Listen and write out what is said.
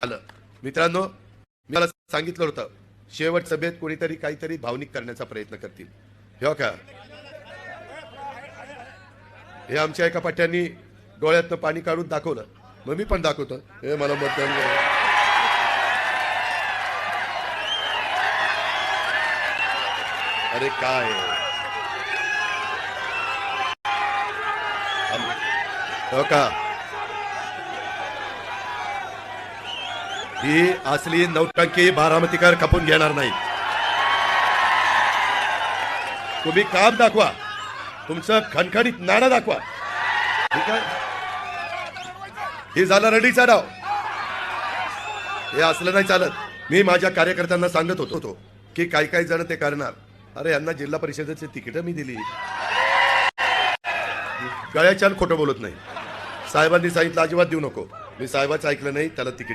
आलं. मित्रांनो, मी मला सांगितलं होतं शेवट सभेत कोणीतरी काहीतरी भावनिक करण्याचा प्रयत्न करतील. हे का हे आमच्या एका पाट्यांनी डोळ्यातनं पाणी काढून दाखवलं. मग मी पण दाखवतो. हे मला मतदान करा. अरे काय हो का, ही असली नौटंकी बारामतीकर खपून घेणार नाही. तुम्ही काम दाखवा, तुमचं खणखणीत नाणं दाखवा. ठीक आहे, हे झालं रडीचा डाव. हे असलं नाही चालत. मी माझ्या कार्यकर्त्यांना सांगत होतो की काही काही जण ते करणार. अरे यांना जिल्हा परिषदेची तिकीट मी दिली. गळ्याच्यान खोटं बोलत नाही. साहेबांनी सांगितलं अजिबात देऊ नको. मी साहेबाचं ऐकलं नाही, त्याला तिकीट